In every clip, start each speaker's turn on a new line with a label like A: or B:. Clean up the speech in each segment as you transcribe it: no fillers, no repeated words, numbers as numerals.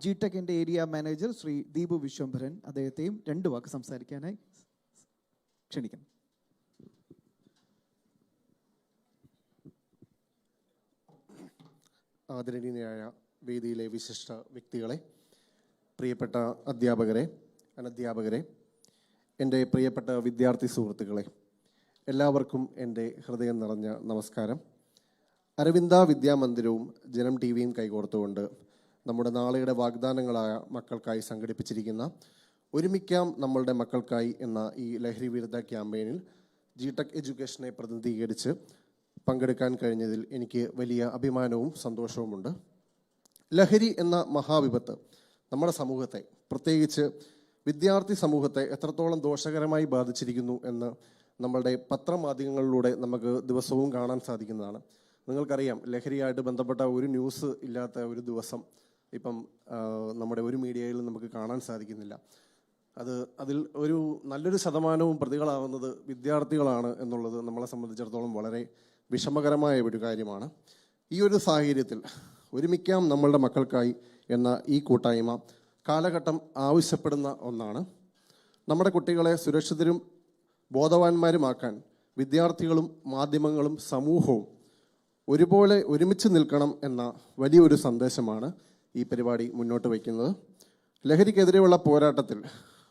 A: ജിടെക്കിന്റെ area manager Shri Deepu Vishwambharan അദ്ദേഹത്തെയും 2 വാക്ക് സംസാരിക്കാനായി ക്ഷണിക്കുന്നു.
B: ആദരണീയനായ വേദിയിലെ വിശിഷ്ട വ്യക്തികളെ, പ്രിയപ്പെട്ട അധ്യാപകരെ, അനധ്യാപകരെ, എൻ്റെ പ്രിയപ്പെട്ട വിദ്യാർത്ഥി സുഹൃത്തുക്കളെ, എല്ലാവർക്കും എൻ്റെ ഹൃദയം നിറഞ്ഞ നമസ്കാരം. അരവിന്ദ വിദ്യാമന്ദിരവും ജനം ടിവിയും കൈകോർത്തുകൊണ്ട് നമ്മുടെ നാളെയുടെ വാഗ്ദാനങ്ങളായ മക്കൾക്കായി സംഘടിപ്പിച്ചിരിക്കുന്ന ഒരുമിക്കാം നമ്മളുടെ മക്കൾക്കായി എന്ന ഈ ലഹരി വിരുദ്ധ ക്യാമ്പയിനിൽ ജിടെക് എഡ്യൂക്കേഷനെ പ്രതിനിധീകരിച്ച് പങ്കെടുക്കാൻ കഴിഞ്ഞതിൽ എനിക്ക് വലിയ അഭിമാനവും സന്തോഷവുമുണ്ട്. ലഹരി എന്ന മഹാവിപത്ത് നമ്മുടെ സമൂഹത്തെ, പ്രത്യേകിച്ച് വിദ്യാർത്ഥി സമൂഹത്തെ എത്രത്തോളം ദോഷകരമായി ബാധിച്ചിരിക്കുന്നു എന്ന് നമ്മളുടെ പത്രമാധ്യമങ്ങളിലൂടെ നമുക്ക് ദിവസവും കാണാൻ സാധിക്കുന്നതാണ്. നിങ്ങൾക്കറിയാം, ലഹരിയായിട്ട് ബന്ധപ്പെട്ട ഒരു ന്യൂസ് ഇല്ലാത്ത ഒരു ദിവസം ഇപ്പം നമ്മുടെ ഒരു മീഡിയയിൽ നമുക്ക് കാണാൻ സാധിക്കുന്നില്ല. അതിൽ ഒരു നല്ലൊരു ശതമാനവും പ്രതികളാവുന്നത് വിദ്യാർത്ഥികളാണ് എന്നുള്ളത് നമ്മളെ സംബന്ധിച്ചിടത്തോളം വളരെ വിഷമകരമായ ഒരു കാര്യമാണ്. ഈ ഒരു സാഹചര്യത്തിൽ ഒരുമിക്കാം നമ്മളുടെ മക്കൾക്കായി എന്ന ഈ കൂട്ടായ്മ കാലഘട്ടം ആവശ്യപ്പെടുന്ന ഒന്നാണ്. നമ്മുടെ കുട്ടികളെ സുരക്ഷിതരും ബോധവാന്മാരുമാക്കാൻ വിദ്യാർത്ഥികളും മാധ്യമങ്ങളും സമൂഹവും ഒരുപോലെ ഒരുമിച്ച് നിൽക്കണം എന്ന വലിയൊരു സന്ദേശമാണ് ഈ പരിപാടി മുന്നോട്ട് വയ്ക്കുന്നത്. ലഹരിക്കെതിരെയുള്ള പോരാട്ടത്തിൽ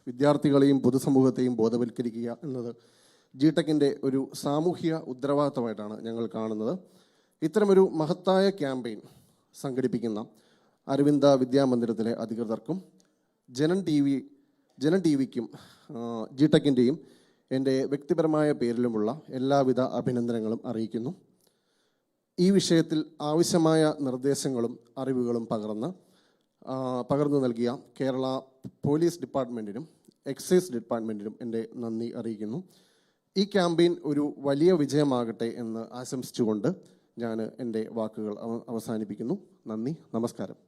B: വിദ്യാർത്ഥികളെയും പൊതുസമൂഹത്തെയും ബോധവൽക്കരിക്കുക എന്നത് ജിടെക്കിൻ്റെ ഒരു സാമൂഹ്യ ഉത്തരവാദിത്തമായിട്ടാണ് ഞങ്ങൾ കാണുന്നത്. ഇത്തരമൊരു മഹത്തായ ക്യാമ്പയിൻ സംഘടിപ്പിക്കുന്ന അരവിന്ദ വിദ്യാമന്ദിരത്തിലെ അധികൃതർക്കും ജനം ടിവിക്കും ജിടെക്കിൻ്റെയും എൻ്റെ വ്യക്തിപരമായ പേരിലുമുള്ള എല്ലാവിധ അഭിനന്ദനങ്ങളും അറിയിക്കുന്നു. ഈ വിഷയത്തിൽ ആവശ്യമായ നിർദ്ദേശങ്ങളും അറിവുകളും പകർന്നു നൽകിയ കേരള പോലീസ് ഡിപ്പാർട്ട്മെൻറ്റിനും എക്സൈസ് ഡിപ്പാർട്ട്മെൻറ്റിനും എൻ്റെ നന്ദി അറിയിക്കുന്നു. ഈ ക്യാമ്പയിൻ ഒരു വലിയ വിജയമാകട്ടെ എന്ന് ആശംസിച്ചുകൊണ്ട് ഞാൻ എൻ്റെ വാക്കുകൾ അവസാനിപ്പിക്കുന്നു. നന്ദി, നമസ്കാരം.